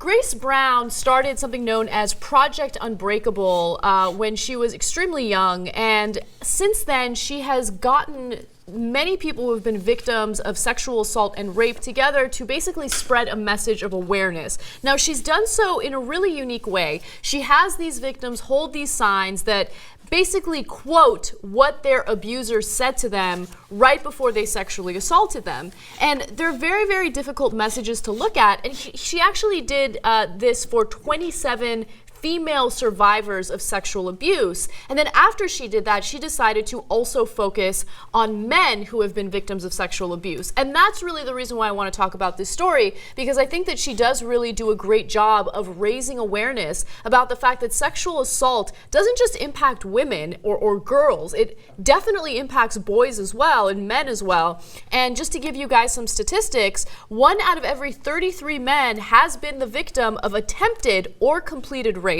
Grace Brown started something known as Project Unbreakable when she was extremely young, and since then she has gotten many people who have been victims of sexual assault and rape together to basically spread a message of awareness. Now, she's done so in a really unique way. She has these victims hold these signs that basically quote what their abuser said to them right before they sexually assaulted them. And they're very, very difficult messages to look at. And she actually did this for 27 female survivors of sexual abuse. And then after she did that, she decided to also focus on men who have been victims of sexual abuse. And that's really the reason why I want to talk about this story, because I think that she does really do a great job of raising awareness about the fact that sexual assault doesn't just impact women or girls. It definitely impacts boys as well and men as well. And just to give you guys some statistics, 1 out of every 33 men has been the victim of attempted or completed rape.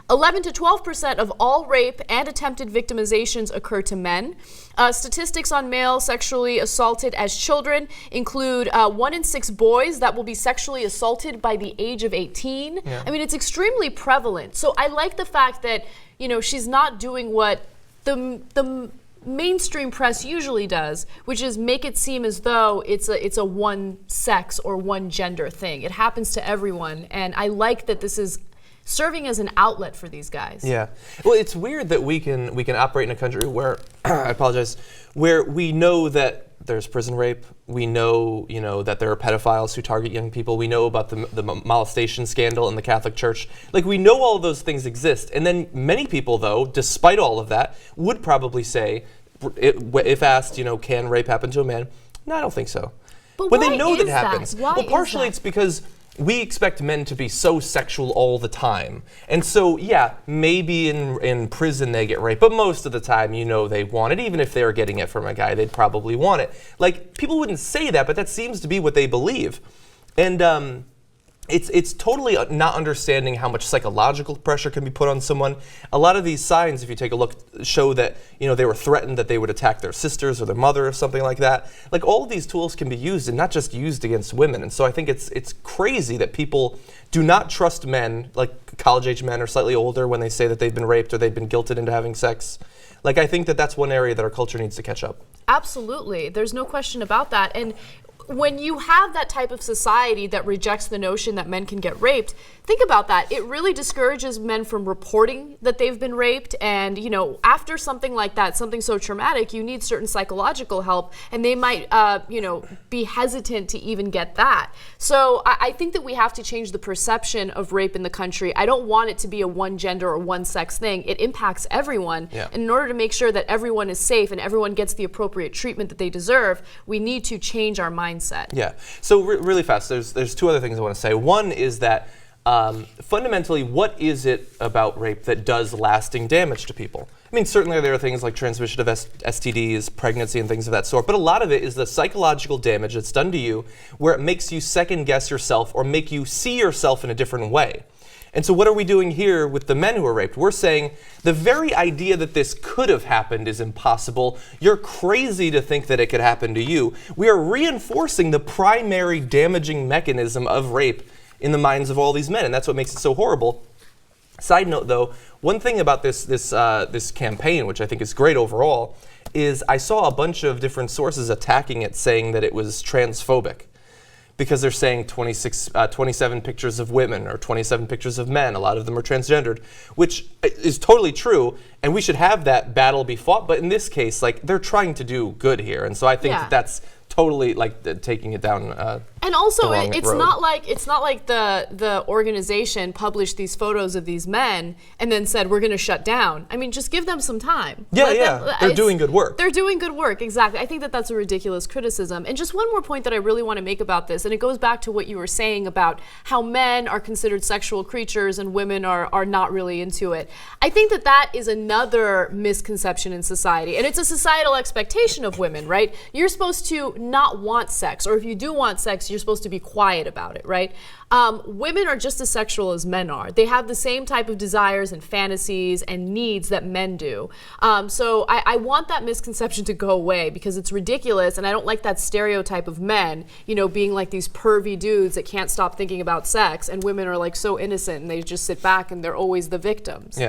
11 to 12% of all rape and attempted victimizations occur to men. Statistics on male sexually assaulted as children include 1 in 6 boys that will be sexually assaulted by the age of 18. Yeah. I mean, it's extremely prevalent. So I like the fact that, you know, she's not doing what the mainstream press usually does, which is make it seem as though it's a one sex or one gender thing. It happens to everyone, and I like that this is serving as an outlet for these guys. Yeah. Well, it's weird that we can operate in a country where I apologize, where we know that there's prison rape. We know, that there are pedophiles who target young people. We know about the molestation scandal in the Catholic Church. Like, we know all of those things exist. And then many people, though, despite all of that, would probably say, if asked, can rape happen to a man? No, I don't think so. But when why they know is that happens. Why well, partially is that? It's because we expect men to be so sexual all the time. And so, yeah, maybe in prison they get raped, but most of the time, they want it. Even if they're getting it from a guy, they'd probably want it. Like, people wouldn't say that, but that seems to be what they believe. And it's totally not understanding how much psychological pressure can be put on someone. A lot of these signs, if you take a look, show that they were threatened that they would attack their sisters or their mother or something like that. Like, all of these tools can be used and not just used against women. And so I think it's crazy that people do not trust men, like college-age men or slightly older, when they say that they've been raped or they've been guilted into having sex. Like, I think that that's one area that our culture needs to catch up. Absolutely. There's no question about that. And when you have that type of society that rejects the notion that men can get raped, think about that. It really discourages men from reporting that they've been raped. And, after something like that, something so traumatic, you need certain psychological help. And they might, be hesitant to even get that. So I think that we have to change the perception of rape in the country. I don't want it to be a one gender or one sex thing. It impacts everyone. Yeah. And in order to make sure that everyone is safe and everyone gets the appropriate treatment that they deserve, we need to change our mindset. Yeah. So really fast, there's 2 other things I want to say. One is that fundamentally, what is it about rape that does lasting damage to people? I mean, certainly there are things like transmission of STDs, pregnancy, and things of that sort, but a lot of it is the psychological damage that's done to you where it makes you second guess yourself or make you see yourself in a different way. And so what are we doing here with the men who are raped? We're saying the very idea that this could have happened is impossible. You're crazy to think that it could happen to you. We are reinforcing the primary damaging mechanism of rape in the minds of all these men, and that's what makes it so horrible. Side note, though, one thing about this campaign, which I think is great overall, is I saw a bunch of different sources attacking it, saying that it was transphobic. Because they're saying 27 pictures of women or 27 pictures of men. A lot of them are transgendered, which is totally true, and we should have that battle be fought. But in this case, like, they're trying to do good here, and so I think that's totally taking it down. And also, it's not like the organization published these photos of these men and then said, we're going to shut down. I mean, just give them some time. They're doing good work. They're doing good work, exactly. I think that that's a ridiculous criticism. And just one more point that I really want to make about this, and it goes back to what you were saying about how men are considered sexual creatures and women are not really into it. I think that is another misconception in society. And it's a societal expectation of women, right? You're supposed to not want sex, or if you do want sex, sex, you're supposed to be quiet about it, right? Women are just as sexual as men are. They have the same type of desires and fantasies and needs that men do. So I want that misconception to go away because it's ridiculous, and I don't like that stereotype of men, being like these pervy dudes that can't stop thinking about sex, and women are like so innocent and they just sit back and they're always the victims. Yeah.